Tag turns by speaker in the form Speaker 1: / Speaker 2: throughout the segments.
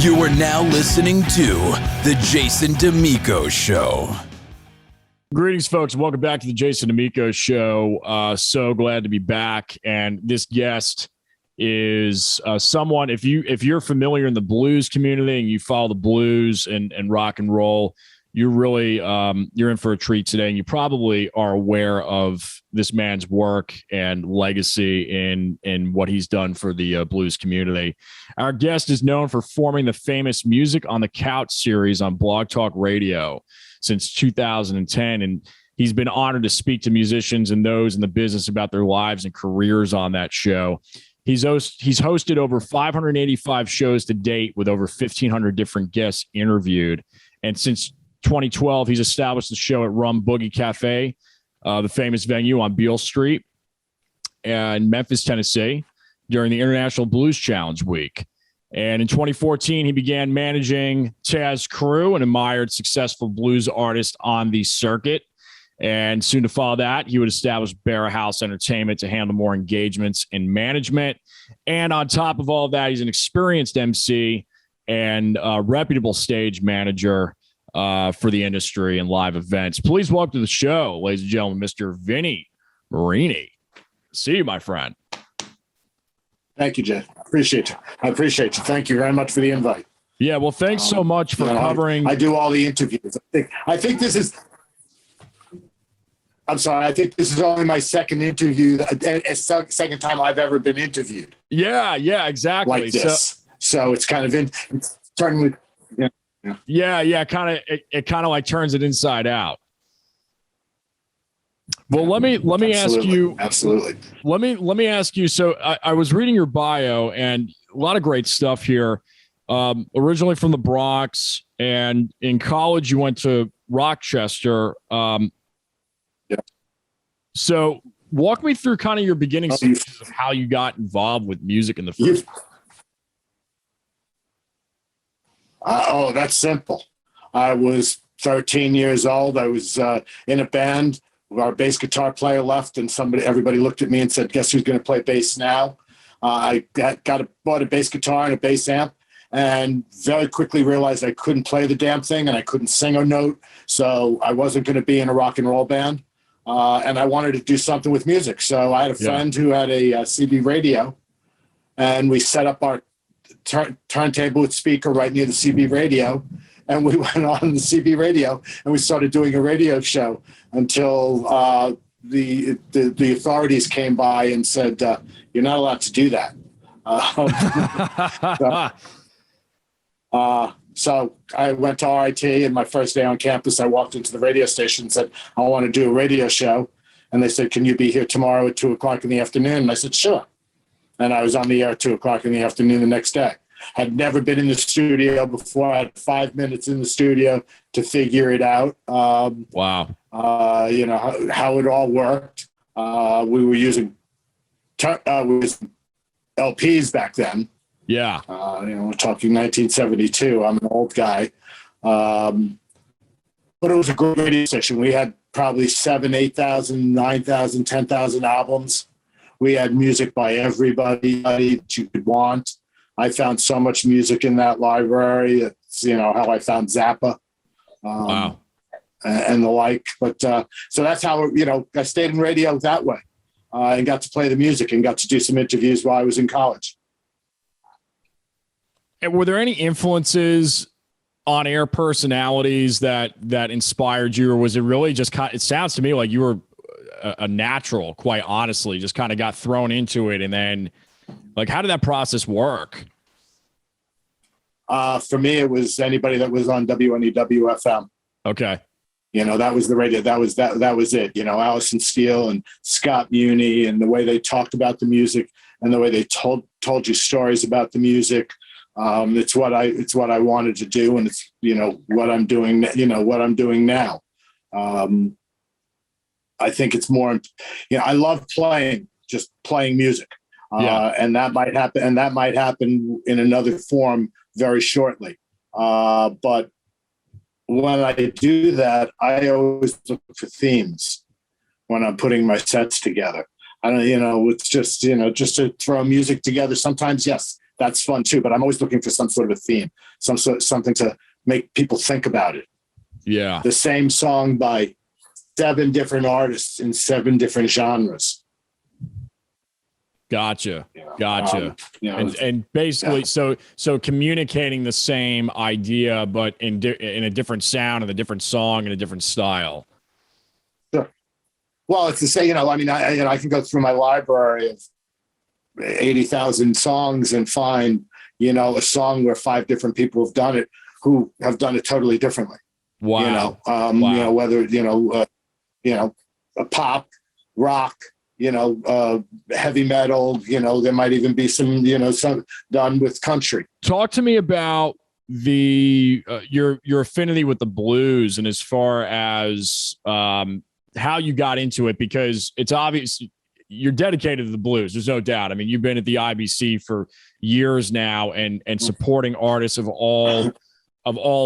Speaker 1: You are now listening to The Jason Damico Show.
Speaker 2: Greetings, folks. Welcome back to The Jason Damico Show. So glad to be back. And this guest is someone, if you're familiar in the blues community and you follow the blues and rock and roll, you're really you're in for a treat today. And you probably are aware of this man's work and legacy in what he's done for the blues community. Our guest is known for forming the famous Music on the Couch series on Blog Talk Radio since 2010. And he's been honored to speak to musicians and those in the business about their lives and careers on that show. He's hosted over 585 shows to date with over 1,500 different guests interviewed. And since 2012, he's established the show at Rum Boogie Cafe, the famous venue on Beale Street in Memphis, Tennessee, during the International Blues Challenge Week. And in 2014, he began managing Taz Crew, an admired, successful blues artist on the circuit. And soon to follow that, he would establish Barra House Entertainment to handle more engagements and management. And on top of all that, he's an experienced MC and reputable stage manager for the industry and live events. Please welcome to the show, ladies and gentlemen, Mr. Vinny Marini. See you, my friend.
Speaker 3: Thank you, Jay. I appreciate you. Thank you very much for the invite.
Speaker 2: Yeah, well, thanks so much for covering.
Speaker 3: I do all the interviews. I think this is. I'm sorry. I think this is only my second interview, second time I've ever been interviewed.
Speaker 2: Yeah, exactly.
Speaker 3: Like this. So it's kind of it's turning.
Speaker 2: Yeah. It kind of like turns it inside out. Well, let me ask you.
Speaker 3: Absolutely.
Speaker 2: Let me ask you. So I was reading your bio and a lot of great stuff here. Originally from the Bronx, and in college you went to Rochester.
Speaker 3: Yeah.
Speaker 2: So walk me through kind of your beginning stages of how you got involved with music in the first place.
Speaker 3: That's simple. I was 13 years old. I was in a band. Our bass guitar player left, and everybody looked at me and said, "Guess who's going to play bass now?" I bought a bass guitar and a bass amp, and very quickly realized I couldn't play the damn thing and I couldn't sing a note, so I wasn't going to be in a rock and roll band. And I wanted to do something with music. So I had a friend who had a CB radio, and we set up our turntable with speaker right near the CB radio, and we went on the CB radio and we started doing a radio show until the authorities came by and said, "You're not allowed to do that." So I went to RIT, and my first day on campus, I walked into the radio station and said, "I want to do a radio show." And they said, "Can you be here tomorrow at 2:00 in the afternoon?" And I said, "Sure." And I was on the air at 2:00 in the afternoon the next day. Had never been in the studio before. I had 5 minutes in the studio to figure it out.
Speaker 2: Wow.
Speaker 3: How it all worked. We were using LPs back then.
Speaker 2: Yeah.
Speaker 3: We're talking 1972. I'm an old guy. But it was a great radio station. We had probably 7,000, 8,000, 9,000, 10,000 albums. We had music by everybody that you could want. I found so much music in that library. It's, how I found Zappa.
Speaker 2: Wow.
Speaker 3: And the like. But so that's how, I stayed in radio that way and got to play the music and got to do some interviews while I was in college.
Speaker 2: And were there any influences on air personalities that inspired you, or was it really just it sounds to me like you were a natural, quite honestly, just kind of got thrown into it. And then like, how did that process work?
Speaker 3: For me, it was anybody that was on WNEW FM.
Speaker 2: Okay.
Speaker 3: That was the radio. That was it. Allison Steele and Scott Muni, and the way they talked about the music and the way they told you stories about the music. It's what I wanted to do, and it's what I'm doing. What I'm doing now. I think it's more. I love playing music, and that might happen. And that might happen in another form very shortly. But when I do that, I always look for themes when I'm putting my sets together. I don't, it's just to throw music together. Sometimes, yes, That's fun too. But I'm always looking for some sort of a theme, something to make people think about it.
Speaker 2: Yeah.
Speaker 3: The same song by 7 different artists in 7 different genres.
Speaker 2: Gotcha. And basically, so communicating the same idea, but in a different sound and a different song and a different style.
Speaker 3: Sure. Well, it's the same, I can go through my library of 80,000 songs and find, a song where 5 different people have done it, who have done it totally differently.
Speaker 2: Wow.
Speaker 3: Whether, a pop, rock, heavy metal, there might even be some done with country.
Speaker 2: Talk to me about your affinity with the blues, and as far as how you got into it, because it's obvious you're dedicated to the blues. There's no doubt. I mean, you've been at the IBC for years now and supporting artists of all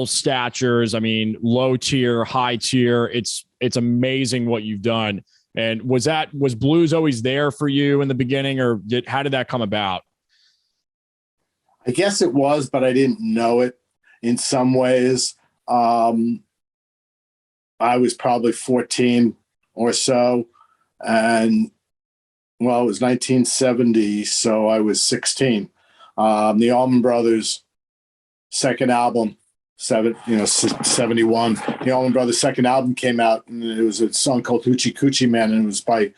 Speaker 2: statures. I mean, low tier, high tier. It's amazing what you've done. And was blues always there for you in the beginning, or how did that come about?
Speaker 3: I guess it was, but I didn't know it in some ways. I was probably 14 or so, and it was 1970, so I was 16. The Allman Brothers' second album, 71. The Allman Brothers' second album came out, and it was a song called Hoochie Coochie Man, and it was by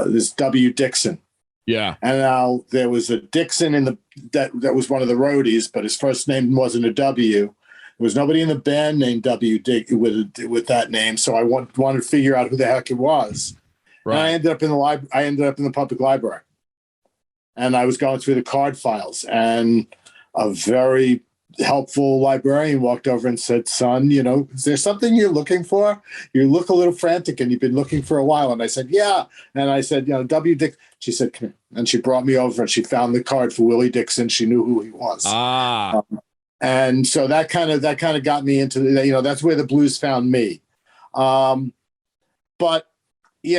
Speaker 3: this W. Dixon.
Speaker 2: Yeah.
Speaker 3: And now there was a Dixon that was one of the roadies, but his first name wasn't a W. There was nobody in the band named W. with that name, so I wanted to figure out who the heck it was. Right. And I ended up in the public library, and I was going through the card files, and a very helpful librarian walked over and said, "Son, is there something you're looking for? You look a little frantic, and you've been looking for a while." And I said, "Yeah." And I said, W. Dick. She said, "Come here." And she brought me over, and she found the card for Willie Dixon. She knew who he was. And so that kind of got me into that's where the blues found me. But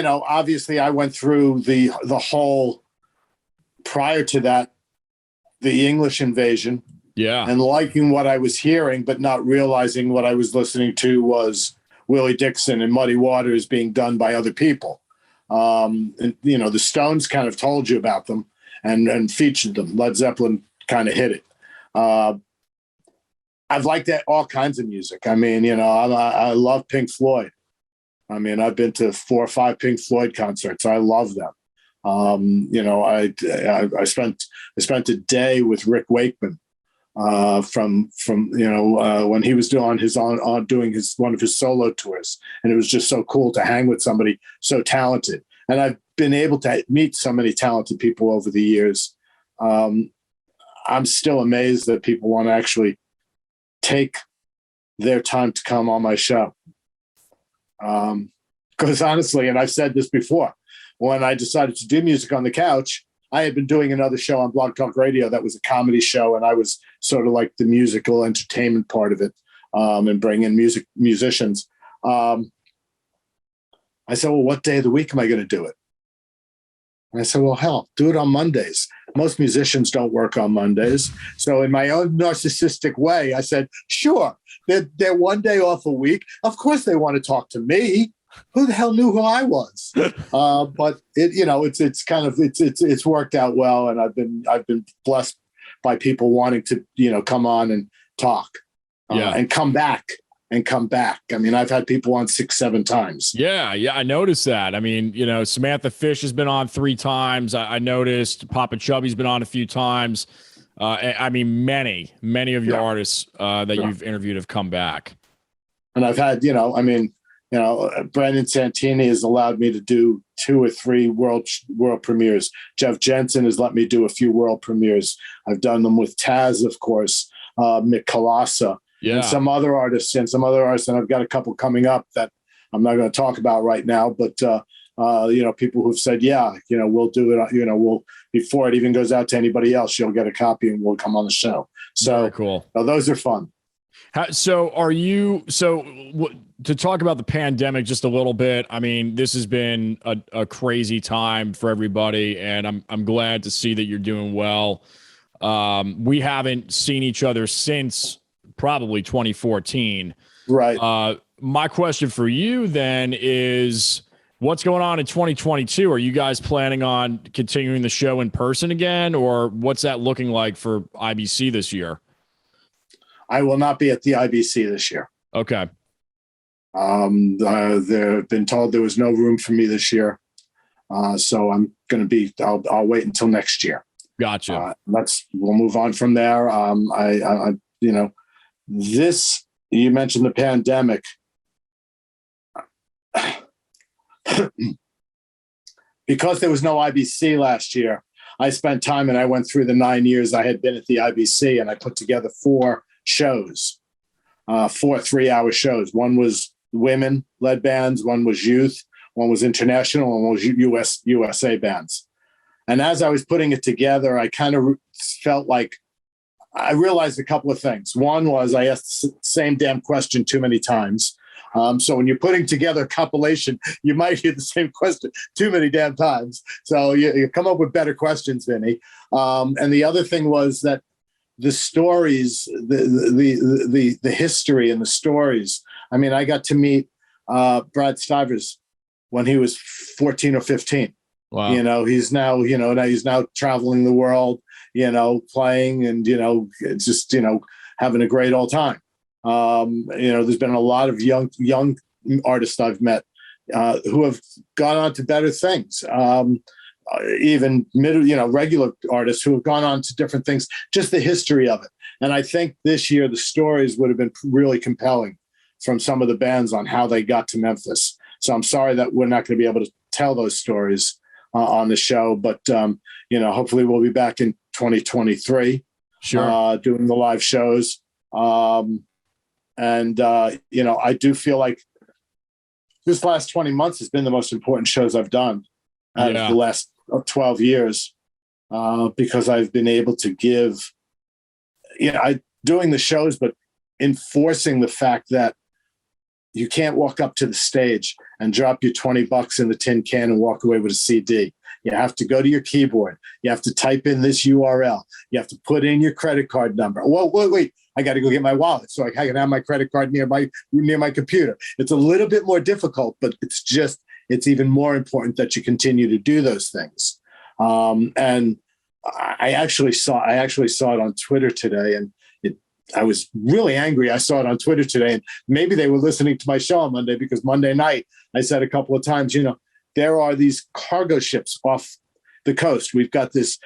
Speaker 3: obviously I went through the whole, prior to that, the English invasion.
Speaker 2: Yeah.
Speaker 3: And liking what I was hearing, but not realizing what I was listening to was Willie Dixon and Muddy Waters being done by other people. And the Stones kind of told you about them and featured them. Led Zeppelin kind of hit it. I've liked all kinds of music. I mean, I love Pink Floyd. I mean, I've been to 4 or 5 Pink Floyd concerts. I love them. I spent a day with Rick Wakeman from when he was doing one of his solo tours, and it was just so cool to hang with somebody so talented. And I've been able to meet so many talented people over the years. I'm still amazed that people want to actually take their time to come on my show. Because honestly, and I've said this before, when I decided to do music on the couch, I had been doing another show on Blog Talk Radio that was a comedy show, and I was sort of like the musical entertainment part of it, and bring in musicians. I said, "Well, what day of the week am I going to do it?" And I said, "Well, hell, do it on Mondays. Most musicians don't work on Mondays." So in my own narcissistic way, I said, "Sure, they're one day off a week. Of course they want to talk to me. Who the hell knew who I was?" But it's worked out well, and I've been blessed by people wanting to come on and talk, and come back. I mean, I've had people on 6-7 times.
Speaker 2: Yeah, I noticed that. I mean, Samantha Fish has been on 3 times. I noticed Papa Chubby's been on a few times. I mean, many of your artists that you've interviewed have come back.
Speaker 3: And I've had, Brandon Santini has allowed me to do 2 or 3 world premieres. Jeff Jensen has let me do a few world premieres. I've done them with Taz, of course, Mick Colassa, and some other artists, and I've got a couple coming up that I'm not going to talk about right now, but people who've said, we'll do it, we'll, before it even goes out to anybody else, you'll get a copy and we'll come on the show. So
Speaker 2: very cool.
Speaker 3: Those are fun.
Speaker 2: To talk about the pandemic just a little bit, I mean, this has been a crazy time for everybody, and I'm glad to see that you're doing well. We haven't seen each other since probably 2014.
Speaker 3: Right.
Speaker 2: My question for you then is, what's going on in 2022? Are you guys planning on continuing the show in person again, or what's that looking like for IBC this year?
Speaker 3: I will not be at the IBC this year.
Speaker 2: Okay.
Speaker 3: They've been told there was no room for me this year. So I'm going to be, I'll wait until next year.
Speaker 2: Gotcha.
Speaker 3: We'll move on from there. You mentioned the pandemic. Because there was no IBC last year, I spent time and I went through the 9 years I had been at the IBC, and I put together 4 shows, 4 3-hour shows. One was women-led bands, one was youth, one was international, and one was USA bands. And as I was putting it together, I kind of felt like I realized a couple of things. One was I asked the same damn question too many times. So when you're putting together a compilation, you might hear the same question too many damn times. So you come up with better questions, Vinny. And the other thing was that the stories, the history and the stories. I mean, I got to meet Brad Stivers when he was 14 or 15. Wow. He's now traveling the world, playing and, just, having a great old time. There's been a lot of young artists I've met who have gone on to better things. Even regular artists who have gone on to different things, just the history of it. And I think this year the stories would have been really compelling from some of the bands on how they got to Memphis. So I'm sorry that we're not going to be able to tell those stories on the show, but hopefully we'll be back in 2023, doing the live shows. I do feel like this last 20 months has been the most important shows I've done out of the last 12 years, because I've been able to give, doing the shows, but enforcing the fact that you can't walk up to the stage and drop your $20 in the tin can and walk away with a CD. You have to go to your keyboard. You have to type in this URL. You have to put in your credit card number. Whoa, wait. I got to go get my wallet so I can have my credit card near my computer. It's a little bit more difficult, but it's even more important that you continue to do those things. And I actually saw it on Twitter today, and I was really angry. I saw it on Twitter today, and maybe they were listening to my show on Monday, because Monday night I said a couple of times, there are these cargo ships off the coast. We've got this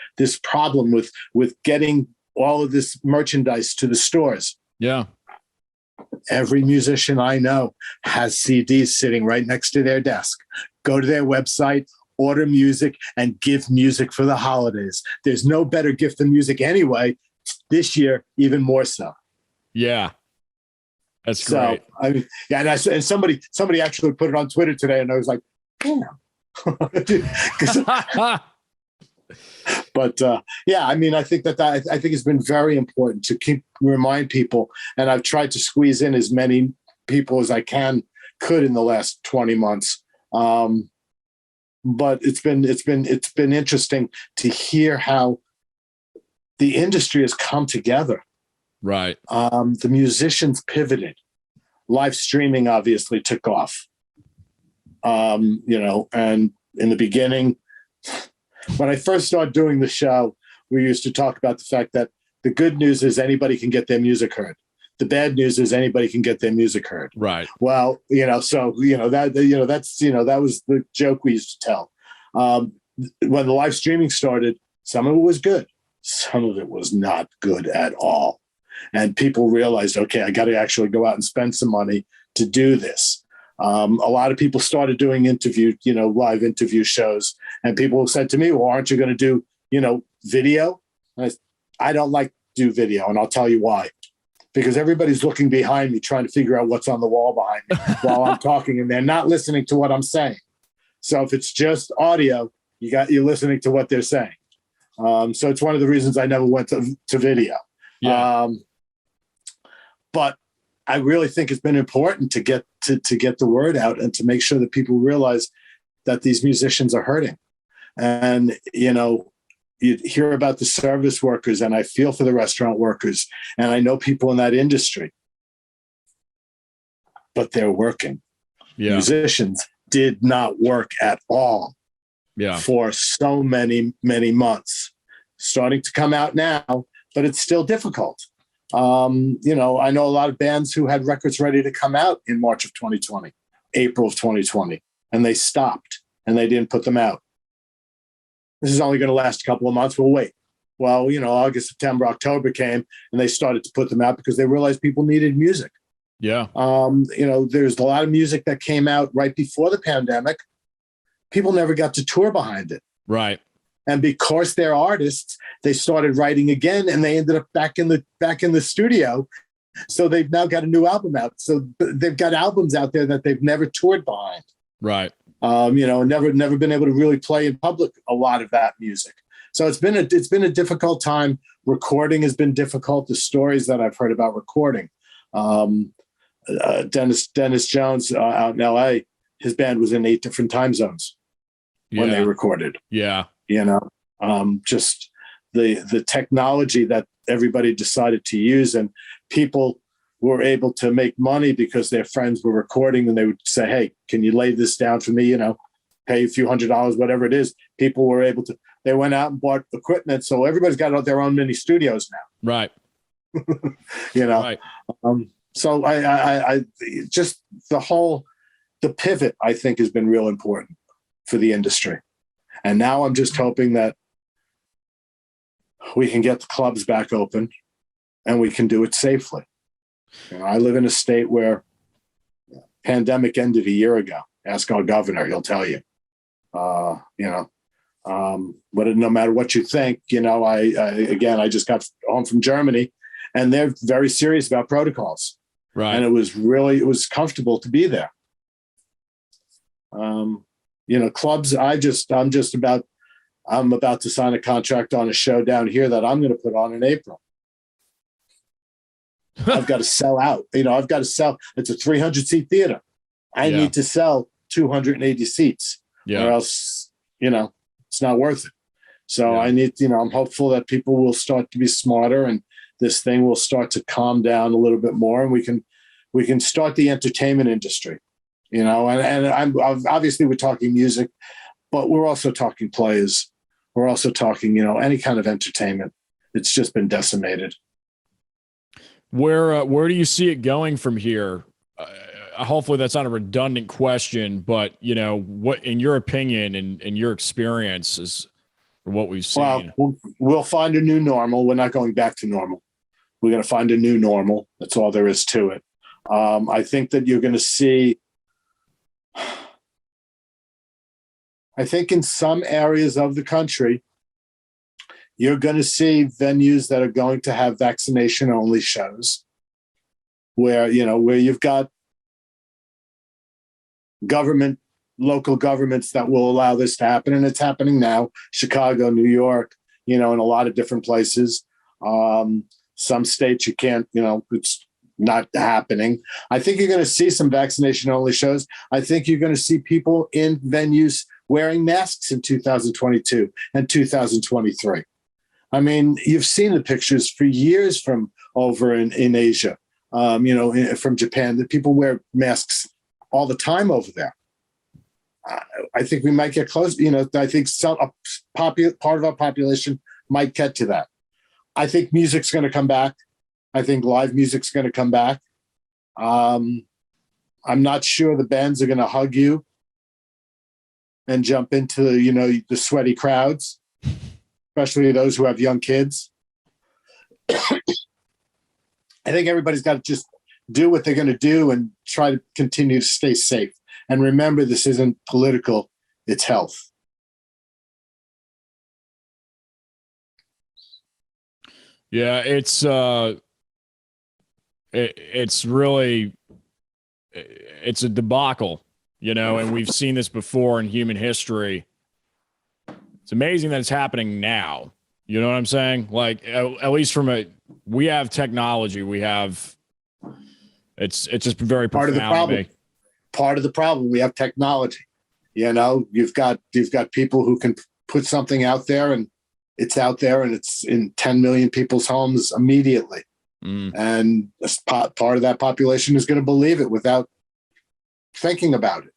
Speaker 3: problem with getting all of this merchandise to the stores.
Speaker 2: Yeah.
Speaker 3: Every musician I know has CDs sitting right next to their desk. Go to their website, order music, and give music for the holidays. There's no better gift than music anyway. This year, even more so. Yeah.
Speaker 2: That's great.
Speaker 3: So, I mean, yeah, and somebody actually put it on Twitter today, and I was like, damn. But I mean, I think I think it's been very important to remind people, and I've tried to squeeze in as many people as I could in the last 20 months. But it's been interesting to hear how the industry has come together.
Speaker 2: Right.
Speaker 3: The musicians pivoted. Live streaming obviously took off. And in the beginning, when I first started doing the show, we used to talk about the fact that the good news is anybody can get their music heard. The bad news is anybody can get their music heard.
Speaker 2: Right.
Speaker 3: Well, that was the joke we used to tell. When the live streaming started, some of it was good. Some of it was not good at all. And people realized, okay, I got to actually go out and spend some money to do this. A lot of people started doing live interview shows, and people said to me, well, aren't you going to do, video? And I don't like to do video, and I'll tell you why. Because everybody's looking behind me trying to figure out what's on the wall behind me while I'm talking, and they're not listening to what I'm saying. So if it's just audio, you're listening to what they're saying. So it's one of the reasons I never went to video. Yeah. But I really think it's been important to get the word out and to make sure that people realize that these musicians are hurting. And, you hear about the service workers, and I feel for the restaurant workers, and I know people in that industry, but they're working.
Speaker 2: Yeah.
Speaker 3: Musicians did not work at all for so many, many months. Starting to come out now, but it's still difficult. You know, I know a lot of bands who had records ready to come out in March of 2020, April of 2020, and they stopped and they didn't put them out. This is only going to last a couple of months. We'll wait. Well, you know, August, September, October came, and they started to put them out because they realized people needed music.
Speaker 2: Yeah.
Speaker 3: You know, there's a lot of music that came out right before the pandemic. People never got to tour behind it.
Speaker 2: Right.
Speaker 3: And because they're artists, they started writing again, and they ended up back in the studio. So they've now got a new album out. So they've got albums out there that they've never toured behind.
Speaker 2: Right.
Speaker 3: You know, never been able to really play in public a lot of that music. So it's been a difficult time. Recording has been difficult. The stories that I've heard about recording, Dennis Jones out in LA, his band was in 8 different time zones when they recorded.
Speaker 2: Yeah.
Speaker 3: You know, just the technology that everybody decided to use, and people were able to make money because their friends were recording, and they would say, "Hey, can you lay this down for me? You know, pay a few $100s, whatever it is." People were able to. They went out and bought equipment, so everybody's got their own mini studios now.
Speaker 2: Right.
Speaker 3: You know.
Speaker 2: Right.
Speaker 3: So I just the pivot, I think, has been real important for the industry. And now I'm just hoping that we can get the clubs back open and we can do it safely. You know, I live in a state where pandemic ended a year ago. Ask our governor, he'll tell you. You know, but no matter what you think, you know, I just got home from Germany, and they're very serious about protocols.
Speaker 2: Right.
Speaker 3: And it was comfortable to be there. You know, clubs, I'm about to sign a contract on a show down here that I'm going to put on in April. I've got to sell out. You know, I've got to sell. It's a 300-seat theater. I need to sell 280 seats, or else, you know, it's not worth it. So I need, you know, I'm hopeful that people will start to be smarter, and this thing will start to calm down a little bit more, and we can start the entertainment industry. You know, and I'm obviously we're talking music, but we're also talking plays. We're also talking, you know, any kind of entertainment. It's just been decimated.
Speaker 2: Where do you see it going from here? Hopefully that's not a redundant question, but, you know, what, in your opinion and your experience, is what we've seen?
Speaker 3: Well, we'll find a new normal. We're not going back to normal. We're going to find a new normal. That's all there is to it. I think that you're going to see, I think in some areas of the country, you're going to see venues that are going to have vaccination only shows where you've got local governments that will allow this to happen. And it's happening now, Chicago, New York, you know, in a lot of different places. Some states you can't, you know, it's not happening. I think you're going to see some vaccination only shows. I think you're going to see people in venues wearing masks in 2022 and 2023. I mean, you've seen the pictures for years from over in Asia, you know, from Japan, that people wear masks all the time over there. I think we might get close. You know, I think part of our population might get to that. I think music's going to come back. I think live music's going to come back. I'm not sure the bands are going to hug you and jump into, you know, the sweaty crowds, especially those who have young kids. I think everybody's got to just do what they're going to do and try to continue to stay safe. And remember, this isn't political, it's health.
Speaker 2: Yeah, it's really, it's a debacle, you know, and we've seen this before in human history. It's amazing that it's happening now. You know what I'm saying? Like, at least we have technology. It's just very
Speaker 3: part of the problem. Part of the problem, we have technology. You know, you've got people who can put something out there and it's out there and it's in 10 million people's homes immediately. And part of that population is going to believe it without thinking about it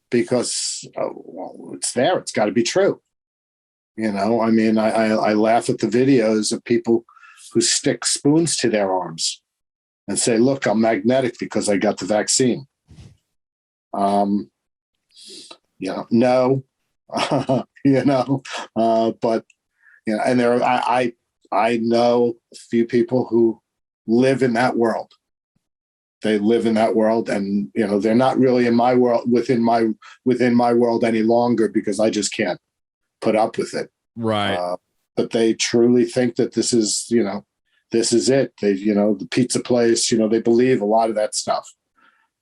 Speaker 3: because well, it's there. It's got to be true. You know, I mean, I laugh at the videos of people who stick spoons to their arms and say, look, I'm magnetic because I got the vaccine. You know, no, you know, but, you know, and I know a few people who live in that world. They live in that world, and you know they're not really in my world, within my world any longer because I just can't put up with it.
Speaker 2: Right.
Speaker 3: But they truly think that this is, you know, this is it. They, you know, the pizza place, you know, they believe a lot of that stuff.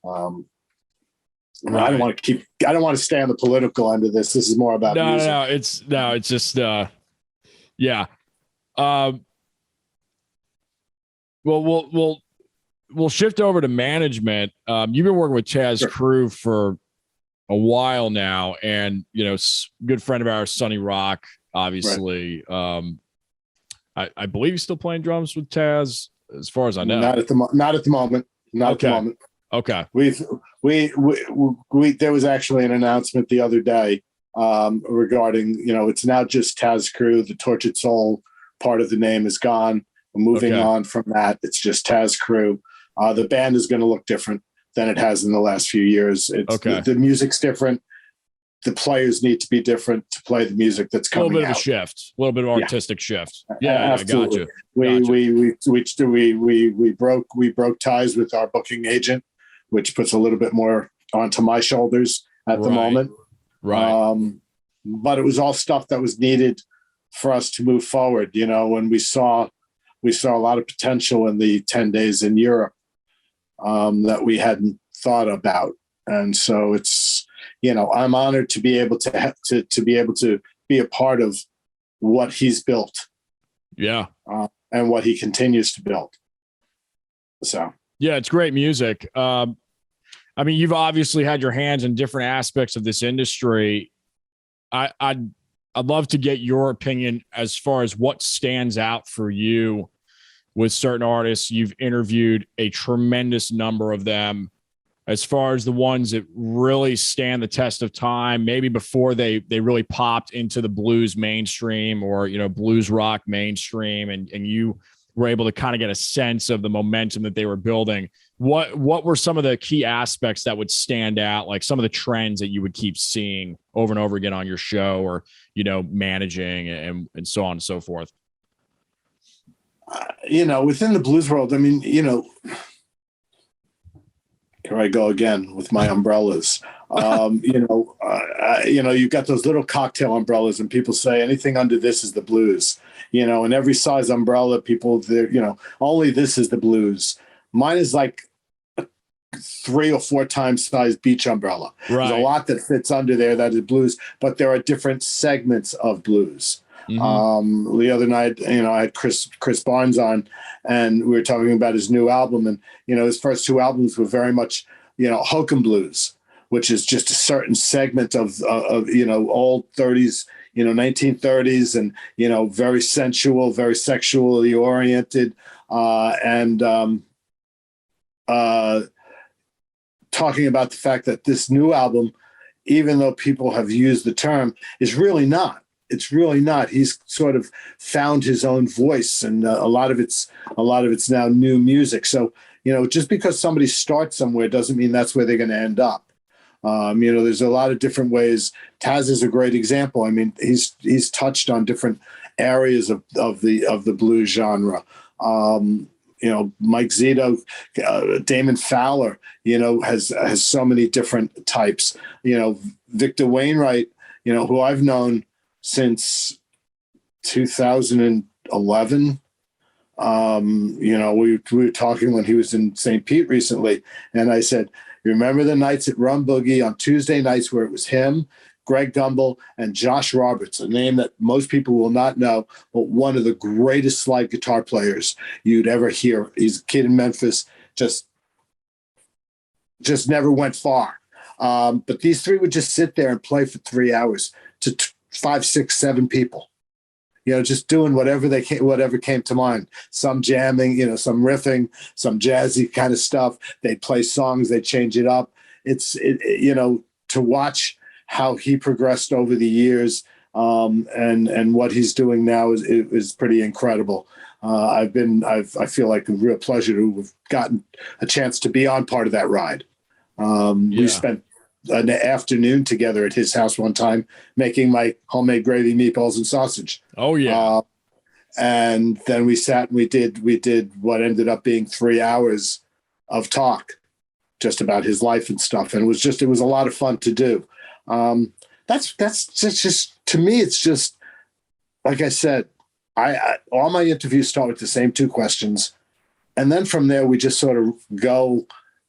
Speaker 3: Right. I don't want to stay on the political end of this. This is more about music.
Speaker 2: It's just yeah. Well, we'll shift over to management. You've been working with Taz Crew for a while now, and you know, good friend of ours, Sonny Rock, obviously. Right. I believe he's still playing drums with Taz, as far as I know.
Speaker 3: Not at the moment. At the moment.
Speaker 2: Okay.
Speaker 3: We there was actually an announcement the other day regarding, you know, it's now just Taz Crew. The Tortured Soul part of the name is gone. We're moving on from that. It's just Taz Crew. The band is going to look different than it has in the last few years. The music's different. The players need to be different to play the music that's coming out.
Speaker 2: A little bit of a shift, a little bit of artistic shift. Yeah,
Speaker 3: absolutely.
Speaker 2: I got you.
Speaker 3: We broke ties with our booking agent, which puts a little bit more onto my shoulders at the moment.
Speaker 2: Right.
Speaker 3: But it was all stuff that was needed for us to move forward. You know, when we saw a lot of potential in the 10 days in Europe that we hadn't thought about. And so it's, you know, I'm honored to be able to be a part of what he's built.
Speaker 2: Yeah.
Speaker 3: And what he continues to build. So,
Speaker 2: yeah, it's great music. I mean, you've obviously had your hands in different aspects of this industry. I'd love to get your opinion as far as what stands out for you with certain artists. You've interviewed a tremendous number of them. As far as the ones that really stand the test of time, maybe before they really popped into the blues mainstream or, you know, blues rock mainstream, and you were able to kind of get a sense of the momentum that they were building. What were some of the key aspects that would stand out, like some of the trends that you would keep seeing over and over again on your show, or, you know, managing and so on and so forth?
Speaker 3: You know, within the blues world, I mean, you know, here I go again with my umbrellas. You know, you've got those little cocktail umbrellas, and people say anything under this is the blues. You know, and every size umbrella, people, you know, only this is the blues. Mine is like a 3 or 4 times size beach umbrella.
Speaker 2: Right.
Speaker 3: There's a lot that fits under there that is blues, but there are different segments of blues. Mm-hmm. The other night, you know, I had Chris Barnes on, and we were talking about his new album, and you know, his first 2 albums were very much, you know, hokum blues, which is just a certain segment of you know, old 30s, you know, 1930s, and you know, very sensual, very sexually oriented, and talking about the fact that this new album, even though people have used the term, is really not. It's really not. He's sort of found his own voice, and a lot of it's now new music. So, you know, just because somebody starts somewhere doesn't mean that's where they're going to end up. You know, there's a lot of different ways. Taz is a great example. I mean, he's touched on different areas of the blues genre. You know, Mike Zito, Damon Fowler, you know, has so many different types. You know, Victor Wainwright, you know, who I've known since 2011. You know, we were talking when he was in St. Pete recently, and I said, remember the nights at Rum Boogie on Tuesday nights where it was him, Greg Gumbel, and Josh Roberts, a name that most people will not know, but one of the greatest slide guitar players you'd ever hear. He's a kid in Memphis, just never went far. But these 3 would just sit there and play for 3 hours to 5, 6, 7 people. just doing whatever came to mind. Some jamming, some riffing, some jazzy kind of stuff. They'd play songs, they'd change it up. To watch how he progressed over the years, and what he's doing now is pretty incredible. I feel like a real pleasure to have gotten a chance to be on part of that ride. We spent an afternoon together at his house one time making my homemade gravy, meatballs, and sausage.
Speaker 2: Oh yeah.
Speaker 3: And then we sat and we did what ended up being 3 hours of talk just about his life and stuff. And it was a lot of fun to do. That's just, to me, it's just, like I said, I all my interviews start with the same two questions. And then from there, we just sort of go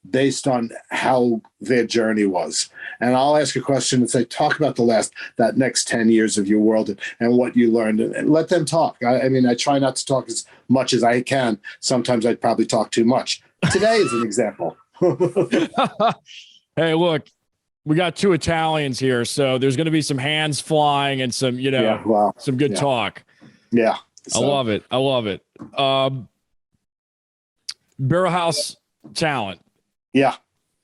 Speaker 3: based on how their journey was. And I'll ask a question and say, talk about that next 10 years of your world and what you learned, and let them talk. I try not to talk as much as I can. Sometimes I probably talk too much. Today is an example.
Speaker 2: Hey, look, we got two Italians here, so there's going to be some hands flying and some, some good talk.
Speaker 3: Yeah.
Speaker 2: So. I love it. Barrel House Talent.
Speaker 3: Yeah.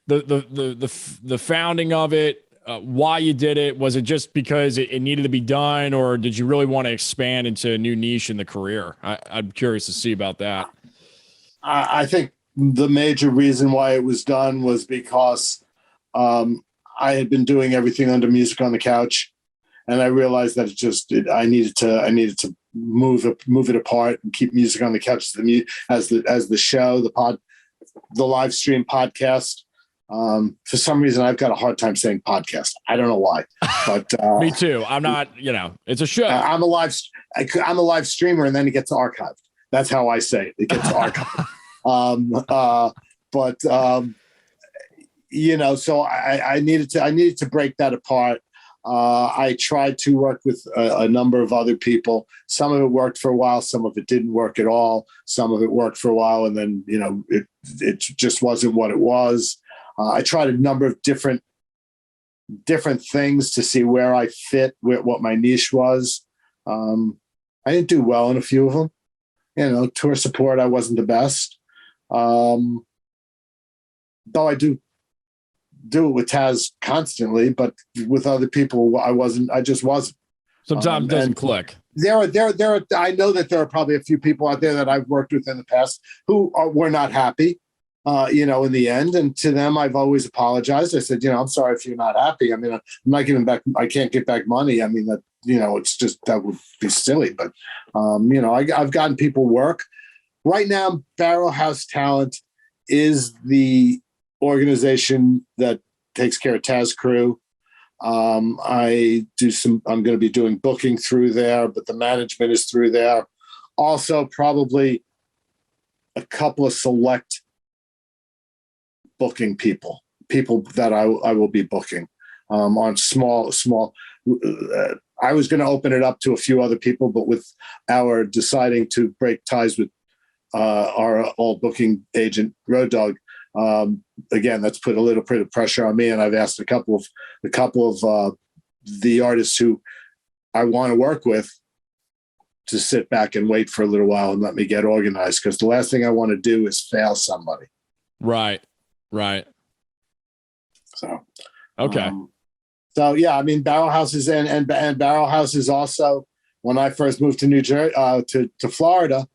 Speaker 2: The founding of it, why you did it, was it just because it needed to be done, or did you really want to expand into a new niche in the career? I'm curious to see about that.
Speaker 3: I think the major reason why it was done was because I had been doing everything under Music on the Couch, and I realized that I needed to move it apart and keep Music on the Couch as the show, the live stream podcast. For some reason, I've got a hard time saying podcast. I don't know why, but
Speaker 2: me too. I'm not. It's a show.
Speaker 3: I'm a live streamer, and then it gets archived. That's how I say it. It gets archived. So I needed to break that apart. I tried to work with a number of other people. Some of it worked for a while. Some of it didn't work at all. Some of it worked for a while, and then it just wasn't what it was. I tried a number of different things to see where I fit, what my niche was. I didn't do well in a few of them. Tour support, I wasn't the best. Though I do it with Taz constantly, but with other people, I just wasn't.
Speaker 2: Sometimes it doesn't click.
Speaker 3: I know that there are probably a few people out there that I've worked with in the past who were not happy, in the end. And to them, I've always apologized. I said, I'm sorry if you're not happy. I'm not giving back. I can't get back money. It's just, that would be silly. But, I've gotten people work. Right now, Barrel House Talent is the organization that takes care of Taz Crew. I'm going to be doing booking through there, but the management is through there. Also, probably a couple of select booking people that I will be booking on small. I was going to open it up to a few other people, but with our deciding to break ties with our old booking agent, Road Dog, again, that's put a little bit of pressure on me, and I've asked a couple of the artists who I want to work with to sit back and wait for a little while and let me get organized, because the last thing I want to do is fail somebody.
Speaker 2: Right.
Speaker 3: So
Speaker 2: okay.
Speaker 3: Barrel House is in, and Barrel House is also, when I first moved to New Jersey, to Florida,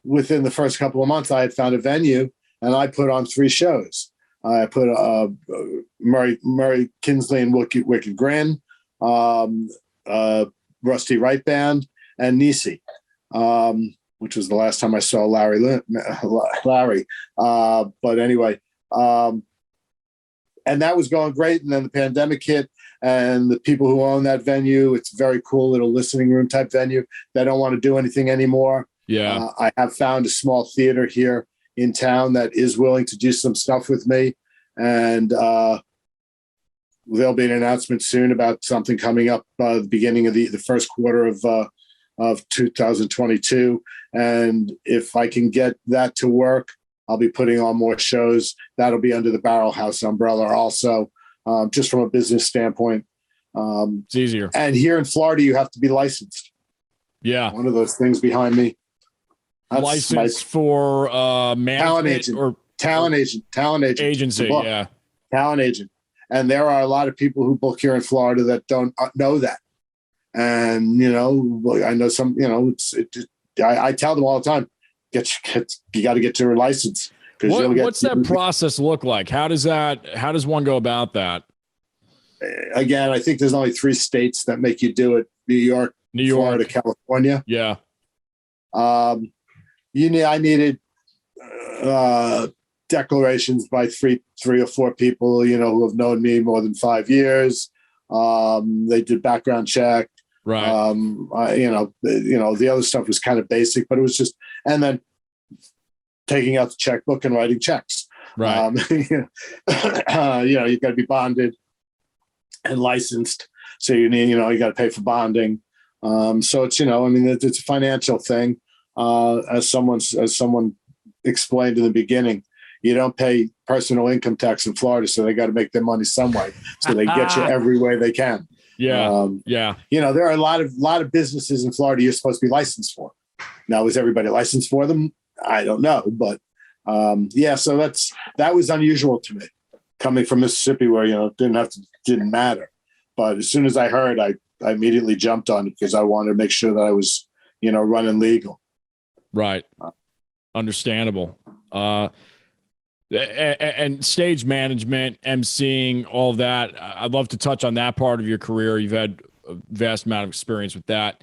Speaker 3: within the first couple of months, I had found a venue. And I put on 3 shows. I put Murray Kinsley and Wicked Grin, Rusty Wright Band, and Nisi, which was the last time I saw Larry. But anyway, and that was going great. And then the pandemic hit, and the people who own that venue, it's a very cool little listening room type venue. They don't want to do anything anymore.
Speaker 2: Yeah.
Speaker 3: I have found a small theater here in town that is willing to do some stuff with me, and there'll be an announcement soon about something coming up the beginning of the first quarter of 2022. And if I can get that to work, I'll be putting on more shows. That'll be under the Barrel House umbrella also, just from a business standpoint.
Speaker 2: It's easier.
Speaker 3: And here in Florida, you have to be licensed.
Speaker 2: Yeah.
Speaker 3: One of those things behind me. That's
Speaker 2: License for management
Speaker 3: talent agent, talent agent
Speaker 2: agency. Yeah.
Speaker 3: Talent agent. And there are a lot of people who book here in Florida that don't know that. And, you know, I know some, you know, I tell them all the time, you got to get your license.
Speaker 2: What's that process look like? How does one go about that?
Speaker 3: Again, I think there's only 3 states that make you do it: New York, Florida, California.
Speaker 2: Yeah.
Speaker 3: I needed declarations by three or four people, you know, who have known me more than 5 years. They did background check.
Speaker 2: Right.
Speaker 3: The other stuff was kind of basic, but it was just, and then taking out the checkbook and writing checks.
Speaker 2: Right.
Speaker 3: You've got to be bonded and licensed. So you got to pay for bonding. So it's, it's a financial thing. As someone explained in the beginning, you don't pay personal income tax in Florida, so they got to make their money some way. So they get you every way they can.
Speaker 2: Yeah.
Speaker 3: There are a lot of businesses in Florida you're supposed to be licensed for. Now, is everybody licensed for them? I don't know, but so that was unusual to me, coming from Mississippi, where it didn't matter. But as soon as I heard, I immediately jumped on it because I wanted to make sure that I was running legal.
Speaker 2: Right. Understandable. And stage management, emceeing, all of that. I'd love to touch on that part of your career. You've had a vast amount of experience with that.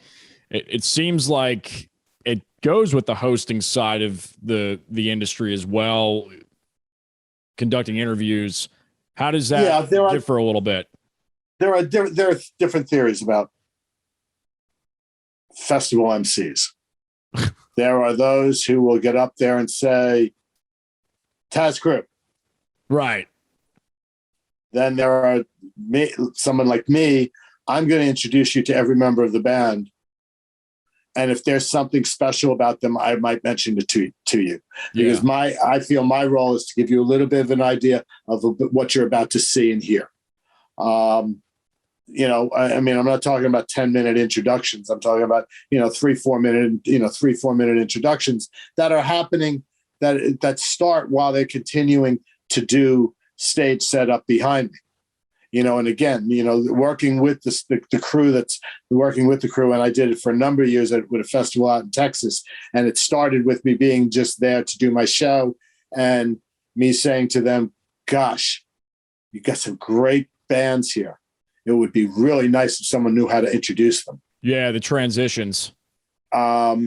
Speaker 2: It seems like it goes with the hosting side of the industry as well, conducting interviews. How does that differ a little bit?
Speaker 3: There are different theories about festival MCs. There are those who will get up there and say, Taz Crew.
Speaker 2: Right.
Speaker 3: Then there are someone like me. I'm going to introduce you to every member of the band. And if there's something special about them, I might mention it to you. Because I feel my role is to give you a little bit of an idea of what you're about to see and hear. I'm not talking about 10-minute introductions. I'm talking about, 3-4 minute introductions that are happening that start while they're continuing to do stage setup behind me. And again, working with the crew and I did it for a number of years with a festival out in Texas. And it started with me being just there to do my show and me saying to them, gosh, you got some great bands here. It would be really nice if someone knew how to introduce them.
Speaker 2: Yeah. The transitions.
Speaker 3: The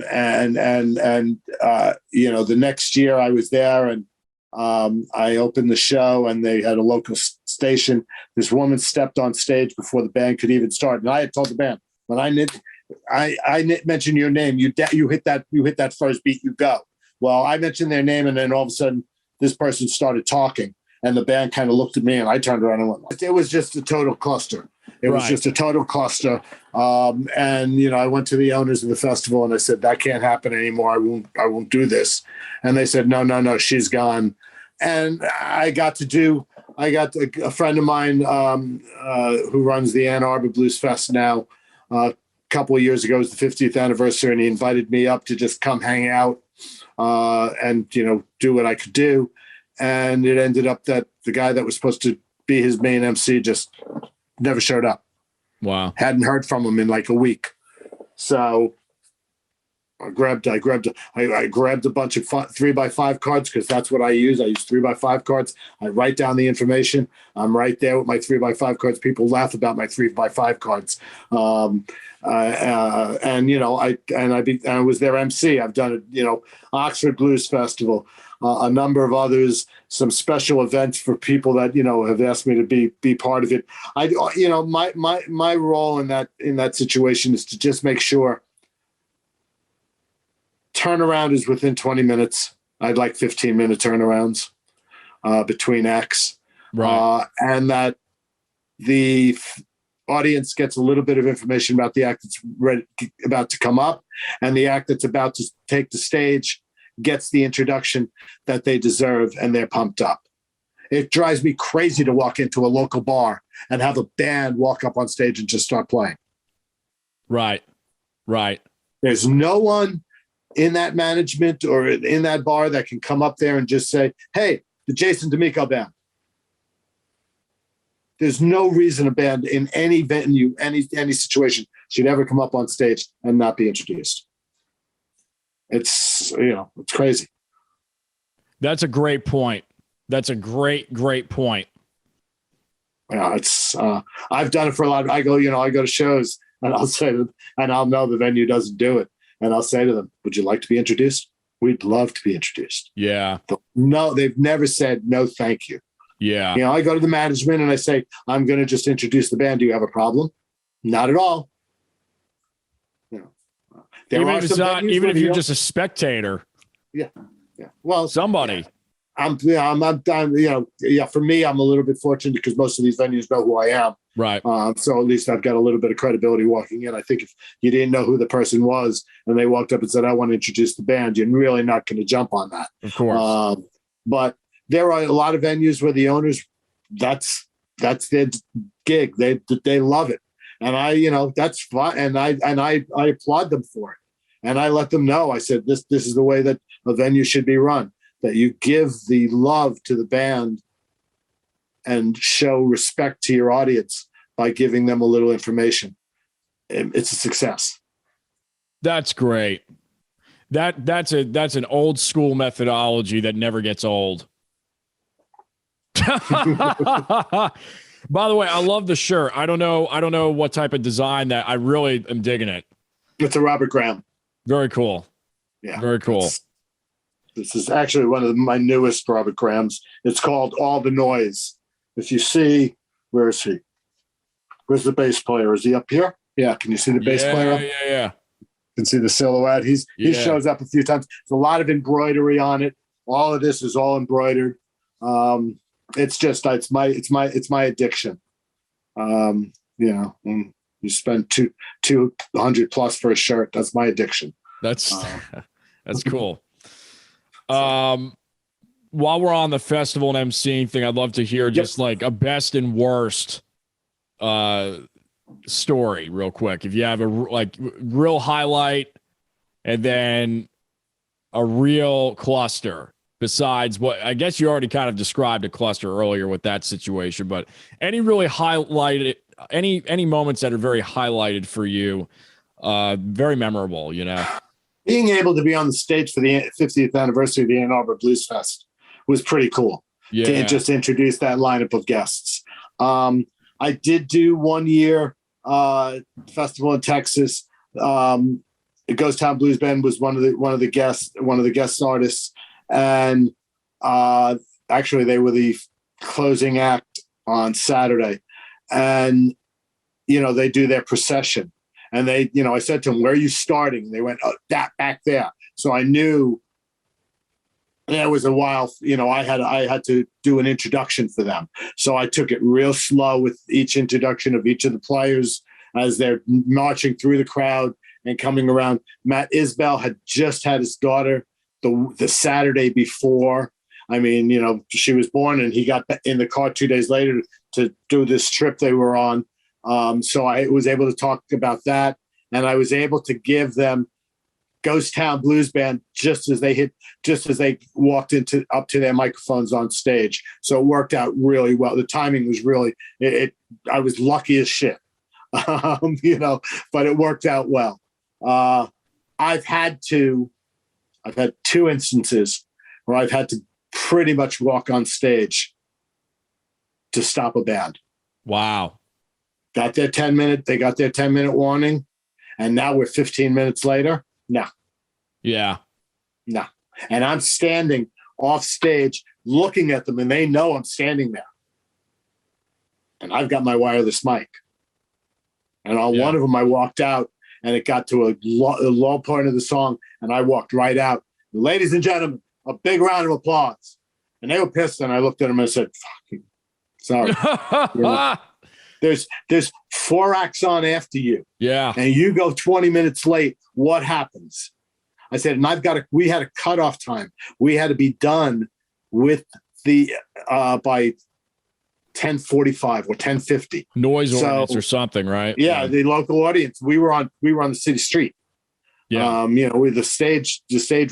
Speaker 3: next year I was there and I opened the show and they had a local station. This woman stepped on stage before the band could even start. And I had told the band, when I mentioned your name, you hit that first beat, you go. Well, I mentioned their name and then all of a sudden this person started talking and the band kind of looked at me and I turned around and went, it was just a total cluster. It was just a total cluster. I went to the owners of the festival and I said, that can't happen anymore. I won't do this. And they said, no, she's gone. And I got a friend of mine who runs the Ann Arbor Blues Fest now. A couple of years ago, it was the 50th anniversary, and he invited me up to just come hang out and do what I could do. And it ended up that the guy that was supposed to be his main MC just never showed up.
Speaker 2: Wow.
Speaker 3: Hadn't heard from him in like a week. So I grabbed a bunch of 3x5 cards because that's what I use. I use 3x5 cards. I write down the information. I'm right there with my 3x5 cards. People laugh about my 3x5 cards. I was their MC. I've done it, Oxford Blues Festival, a number of others, some special events for people that, have asked me to be part of it. My role in that situation is to just make sure turnaround is within 20 minutes. I'd like 15-minute turnarounds between acts.
Speaker 2: Right.
Speaker 3: And that the audience gets a little bit of information about the act that's about to come up, and the act that's about to take the stage gets the introduction that they deserve, and they're pumped up. It drives me crazy to walk into a local bar and have a band walk up on stage and just start playing.
Speaker 2: Right.
Speaker 3: There's no one in that management or in that bar that can come up there and just say, hey, the Jason Damico band. There's no reason a band in any venue, any situation should ever come up on stage and not be introduced. It's, it's crazy.
Speaker 2: That's a great point. That's a great point.
Speaker 3: Yeah, it's I've done it for a lot. I go to shows and I'll say, and I'll know the venue doesn't do it. And I'll say to them, would you like to be introduced? We'd love to be introduced.
Speaker 2: Yeah.
Speaker 3: No, they've never said no, thank you.
Speaker 2: Yeah.
Speaker 3: I go to the management and I say, I'm going to just introduce the band. Do you have a problem? Not at all.
Speaker 2: Even if you're just a spectator.
Speaker 3: Yeah. Yeah. Well,
Speaker 2: somebody.
Speaker 3: I'm for me, I'm a little bit fortunate because most of these venues know who I am.
Speaker 2: Right.
Speaker 3: So at least I've got a little bit of credibility walking in. I think if you didn't know who the person was and they walked up and said, I want to introduce the band, you're really not going to jump on that.
Speaker 2: Of course.
Speaker 3: But there are a lot of venues where the owners, that's their gig. They love it. And that's fine. And I applaud them for it. And I let them know, I said, this is the way that a venue should be run, that you give the love to the band and show respect to your audience by giving them a little information. It's a success.
Speaker 2: That's great. That's an old school methodology that never gets old. By the way, I love the shirt. I don't know what type of design that. I really am digging it.
Speaker 3: It's a Robert Graham.
Speaker 2: Very cool.
Speaker 3: Yeah.
Speaker 2: Very cool.
Speaker 3: This is actually one of my newest Robert Grahams. It's called All the Noise. If you see, where is he? Where's the bass player? Is he up here? Yeah. Can you see the bass player?
Speaker 2: Yeah.
Speaker 3: You can see the silhouette. He shows up a few times. There's a lot of embroidery on it. All of this is all embroidered. It's my addiction. You spend $200+ for a shirt. That's my addiction.
Speaker 2: That's cool. While we're on the festival and emceeing thing, I'd love to hear just like a best and worst story real quick. If you have a real highlight and then a real cluster, besides what I guess you already kind of described a cluster earlier with that situation, but any really highlighted, any moments that are very highlighted for you, very memorable,
Speaker 3: Being able to be on the stage for the 50th anniversary of the Ann Arbor Blues Fest was pretty cool.
Speaker 2: Yeah.
Speaker 3: To just introduce that lineup of guests. I did do 1 year festival in Texas. The Ghost Town Blues Band was one of the guest artists, and actually they were the closing act on Saturday. And they do their procession. And they, I said to them, where are you starting? They went, oh, that back there. So I knew there was a while, I had to do an introduction for them. So I took it real slow with each introduction of each of the players as they're marching through the crowd and coming around. Matt Isbell had just had his daughter the Saturday before. I mean, she was born and he got in the car 2 days later to do this trip they were on. So I was able to talk about that, and I was able to give them Ghost Town Blues Band just as they walked up to their microphones on stage. So it worked out really well. The timing was really I was lucky as shit, but it worked out well. I've had two instances where I've had to pretty much walk on stage to stop a band.
Speaker 2: Wow.
Speaker 3: They got their 10-minute warning, and now we're 15 minutes later. No.
Speaker 2: Yeah.
Speaker 3: No. And I'm standing off stage looking at them, and they know I'm standing there. And I've got my wireless mic. And on one of them, I walked out, and it got to a low point of the song, and I walked right out. Ladies and gentlemen, a big round of applause. And they were pissed, and I looked at them and I said, fucking sorry. There's 4 acts on after you. Yeah. And you go 20 minutes late. What happens? I said, and we had a cutoff time. We had to be done with the by 10:45 or 10:50.
Speaker 2: Noise ordinance or something, right?
Speaker 3: Yeah, the local audience. We were on the city street.
Speaker 2: Yeah.
Speaker 3: With the stage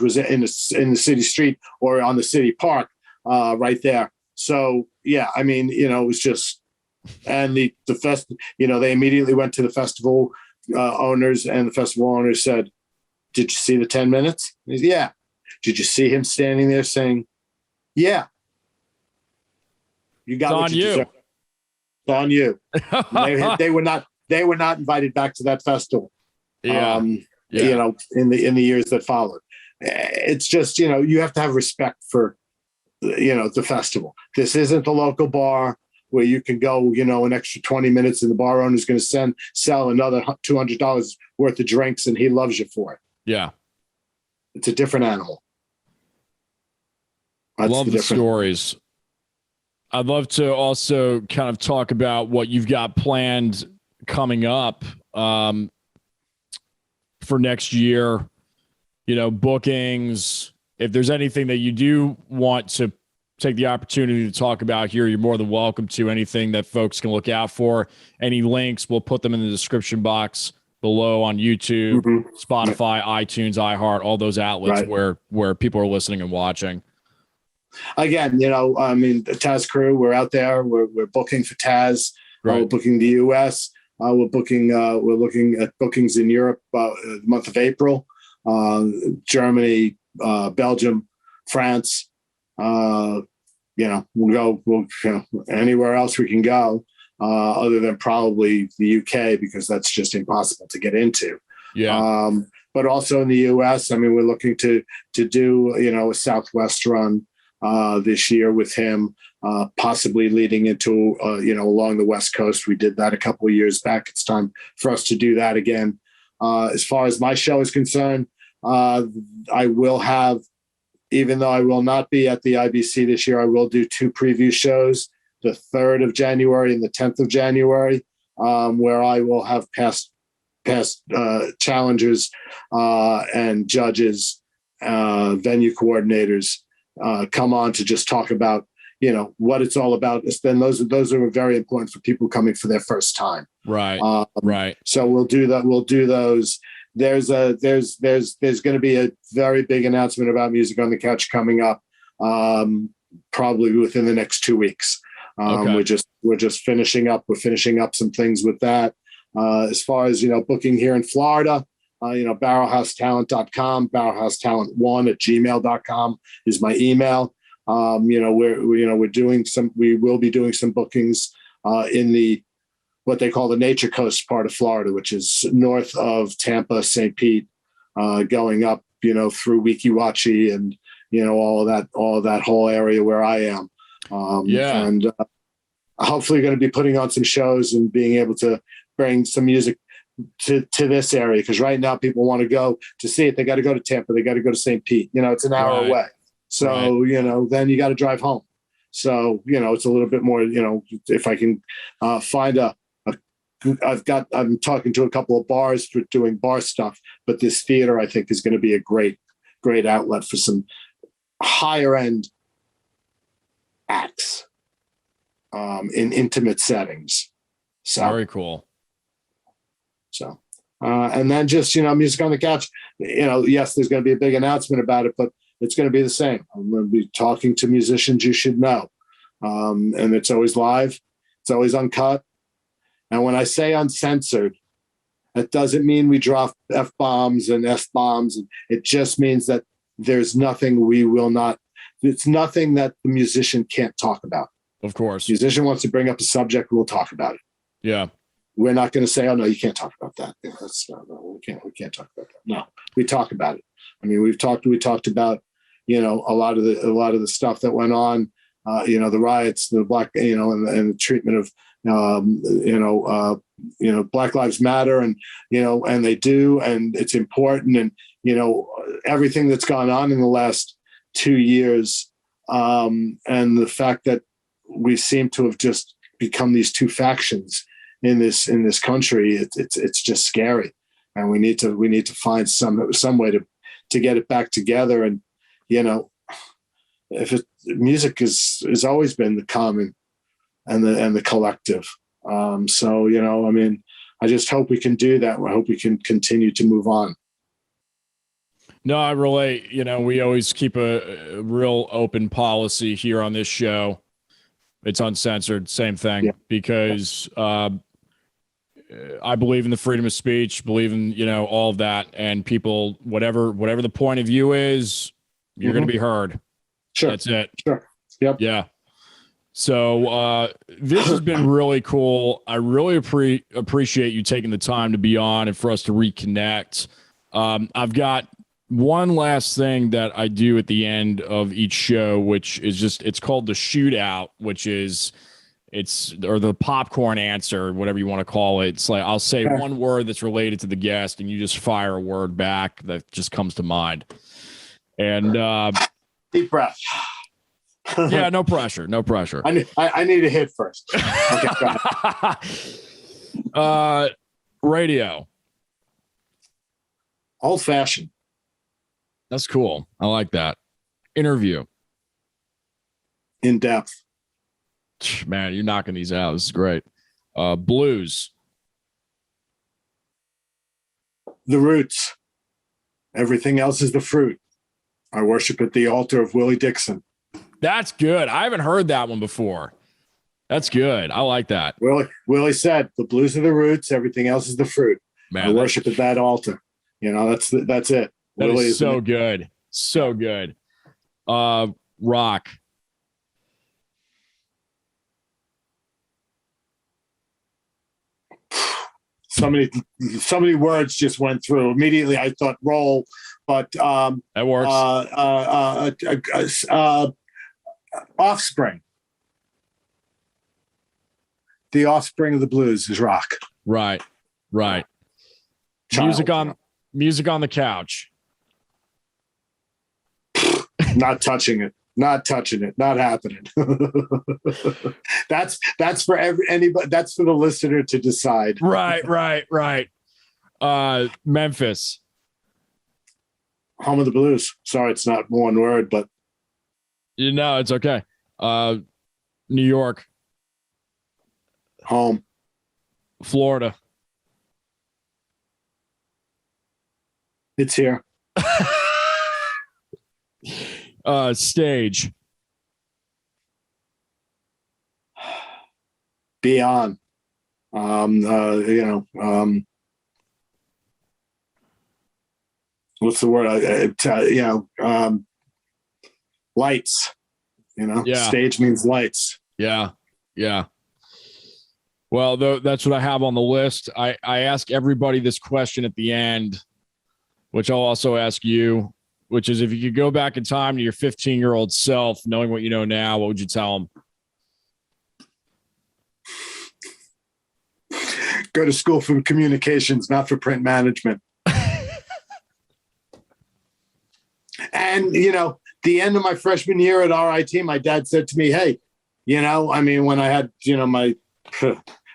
Speaker 3: was in the city street or on the city park, right there. So yeah, I mean, it was just, and the fest, they immediately went to the festival owners, and the festival owners said, "Did you see the 10 minutes?" He said, "Yeah." "Did you see him standing there saying, 'Yeah, you got what you deserve'?" It's on you. They were not invited back to that festival.
Speaker 2: Yeah.
Speaker 3: In the years that followed. It's just, you have to have respect for, the festival. This isn't a local bar where you can go, an extra 20 minutes and the bar owner is going to sell another $200 worth of drinks and he loves you for it.
Speaker 2: Yeah.
Speaker 3: It's a different animal.
Speaker 2: Love the stories. I'd love to also kind of talk about what you've got planned coming up for next year, bookings. If there's anything that you do want to take the opportunity to talk about here, you're more than welcome to. Anything that folks can look out for, any links, we'll put them in the description box below on YouTube, Spotify, iTunes, iHeart, all those outlets where people are listening and watching.
Speaker 3: Again, the Taz Crew, we're out there. We're booking for Taz. We're booking the U.S. We're looking at bookings in Europe the month of April, Germany, Belgium, France. We'll go anywhere else we can go, other than probably the UK, because that's just impossible to get into.
Speaker 2: Yeah.
Speaker 3: But also in the US, we're looking to do, a Southwest run this year with him, possibly leading into, along the West Coast. We did that a couple of years back. It's time for us to do that again. As far as my show is concerned, I will have, even though I will not be at the IBC this year, I will do 2 preview shows, the 3rd of January and the 10th of January, where I will have past challengers and judges, venue coordinators come on to just talk about, what it's all about. Then those are very important for people coming for their first time.
Speaker 2: Right. Right.
Speaker 3: So we'll do that. We'll do those. There's going to be a very big announcement about Music on the Couch coming up, probably within the next 2 weeks. We're just finishing up. We're finishing up some things with that. As far as, booking here in Florida, barrelhousetalent.com, barrelhousetalent1@gmail.com is my email. We will be doing some bookings in the, what they call the Nature Coast part of Florida, which is north of Tampa, St. Pete, going up, through Weeki Wachee and, all of that whole area where I am. And hopefully going to be putting on some shows and being able to bring some music to this area. Because right now people want to go to see it. They got to go to Tampa. They got to go to St. Pete. It's an hour away. So, then you got to drive home. So, it's a little bit more, if I can find I'm talking to a couple of bars for doing bar stuff, but this theater I think is going to be a great outlet for some higher end acts in intimate settings. So
Speaker 2: very cool.
Speaker 3: So, and then just, Music on the Couch, yes, there's going to be a big announcement about it, but it's going to be the same. I'm going to be talking to musicians you should know. And it's always live. It's always uncut. And when I say uncensored, that doesn't mean we drop F-bombs and S-bombs. It just means that there's nothing it's nothing that the musician can't talk about.
Speaker 2: Of course.
Speaker 3: The musician wants to bring up a subject, we'll talk about it. Yeah. We're not going to say, oh, no, you can't talk about that. We can't talk about that. No, we talk about it. We talked about, a lot of the stuff that went on, the riots, the black, and the treatment of, Black Lives Matter, and and they do, and it's important, and everything that's gone on in the last 2 years, and the fact that we seem to have just become these two factions in this country. It's just scary, and we need to find some way to get it back together. And music has always been the common and the collective. I just hope we can do that. I hope we can continue to move on.
Speaker 2: No, I relate. We always keep a real open policy here on this show. It's uncensored, same thing, because I believe in the freedom of speech, believe in, all of that. And people, whatever the point of view is, you're going to be heard.
Speaker 3: Sure.
Speaker 2: That's it.
Speaker 3: Sure. Yep.
Speaker 2: Yeah. So this has been really cool. I really appreciate you taking the time to be on and for us to reconnect. I've got one last thing that I do at the end of each show, which is it's called the Shootout, which is or the popcorn answer, whatever you want to call it. It's like I'll say one word that's related to the guest, and you just fire a word back that just comes to mind. And
Speaker 3: deep breath.
Speaker 2: Yeah, no pressure. No pressure.
Speaker 3: I need a hit first. Okay, go ahead.
Speaker 2: Radio.
Speaker 3: Old fashioned.
Speaker 2: That's cool. I like that. Interview.
Speaker 3: In depth.
Speaker 2: Man, you're knocking these out. This is great. Blues.
Speaker 3: The roots. Everything else is the fruit. I worship at the altar of Willie Dixon.
Speaker 2: That's good. I haven't heard that one before. That's good. I like that.
Speaker 3: Willie said, the blues are the roots. Everything else is the fruit. Man, I worship at that altar. That's it.
Speaker 2: That Willie is so good. So good. Rock.
Speaker 3: So many words just went through. Immediately I thought roll, but
Speaker 2: that works.
Speaker 3: Offspring. The offspring of the blues is rock.
Speaker 2: Right.
Speaker 3: Child.
Speaker 2: Music on the couch.
Speaker 3: Not touching it. Not happening. That's for anybody. That's for the listener to decide.
Speaker 2: Right. Memphis.
Speaker 3: Home of the blues. Sorry, it's not one word, but
Speaker 2: it's okay. New York.
Speaker 3: Home.
Speaker 2: Florida.
Speaker 3: It's here.
Speaker 2: Stage.
Speaker 3: Beyond. What's the word? Lights. Stage means lights.
Speaker 2: Yeah. Well, that's what I have on the list. I ask everybody this question at the end, which I'll also ask you, which is if you could go back in time to your 15-year-old self, knowing what you know now, what would you tell him?
Speaker 3: Go to school for communications, not for print management. And, the end of my freshman year at RIT, my dad said to me, hey, when I had,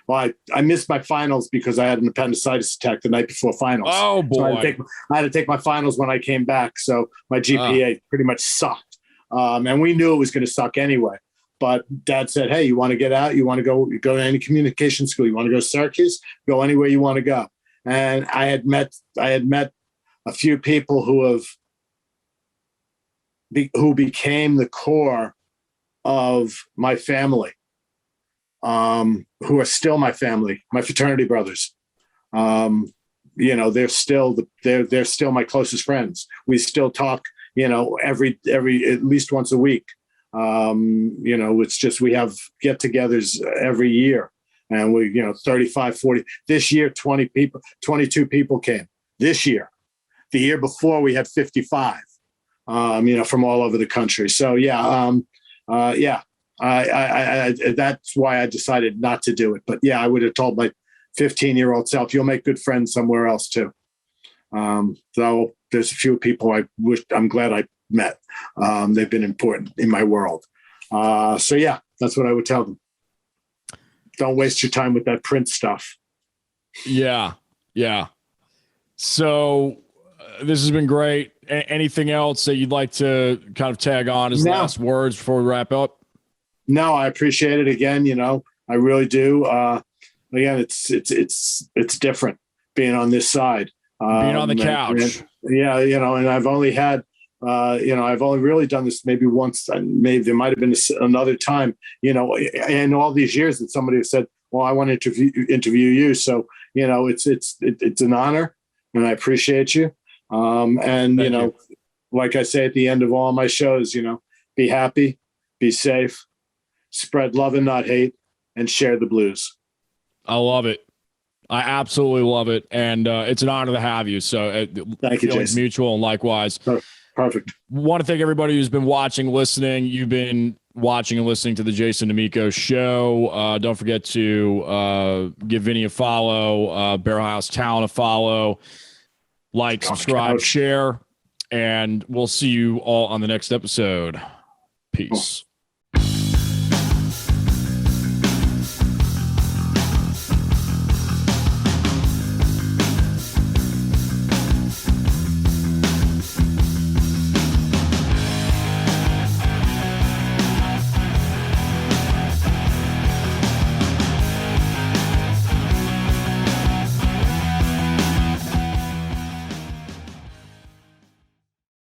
Speaker 3: I missed my finals because I had an appendicitis attack the night before finals.
Speaker 2: Oh, boy.
Speaker 3: So I had to take my finals when I came back. So my GPA pretty much sucked. And we knew it was going to suck anyway. But Dad said, hey, you want to get out? You want to go to any communication school? You want to go to Syracuse? Go anywhere you want to go. And I had met a few people who became the core of my family. Who are still my family, my fraternity brothers. They're still they're still my closest friends. We still talk, every at least once a week. It's just we have get-togethers every year, and we 35, 40. This year, 22 people came. This year, the year before we had 55. From all over the country. So I that's why I decided not to do it. But I would have told my 15-year-old self, you'll make good friends somewhere else too. Though there's a few people I'm glad I met. They've been important in my world. That's what I would tell them. Don't waste your time with that print stuff.
Speaker 2: Yeah. So this has been great. Anything else that you'd like to kind of tag on as last words before we wrap up?
Speaker 3: No, I appreciate it again. I really do. Again, it's different being on this side.
Speaker 2: Being on the couch.
Speaker 3: Yeah, and I've only had, I've only really done this maybe once. Maybe there might have been another time, in all these years that somebody has said, "Well, I want to interview you." So, it's an honor, and I appreciate you. And
Speaker 2: Thank you.
Speaker 3: like I say at the end of all my shows, be happy, be safe, spread love and not hate, and share the blues.
Speaker 2: I love it. I absolutely love it. And it's an honor to have you. So
Speaker 3: Thank you,
Speaker 2: feelings
Speaker 3: Jason.
Speaker 2: mutual, and likewise.
Speaker 3: Perfect.
Speaker 2: Want to thank everybody who's been watching, listening. You've been watching and listening to the Jason Damico show. Don't forget to give Vinny a follow, Barrel House Talent a follow, like, subscribe, share, and we'll see you all on the next episode. Peace.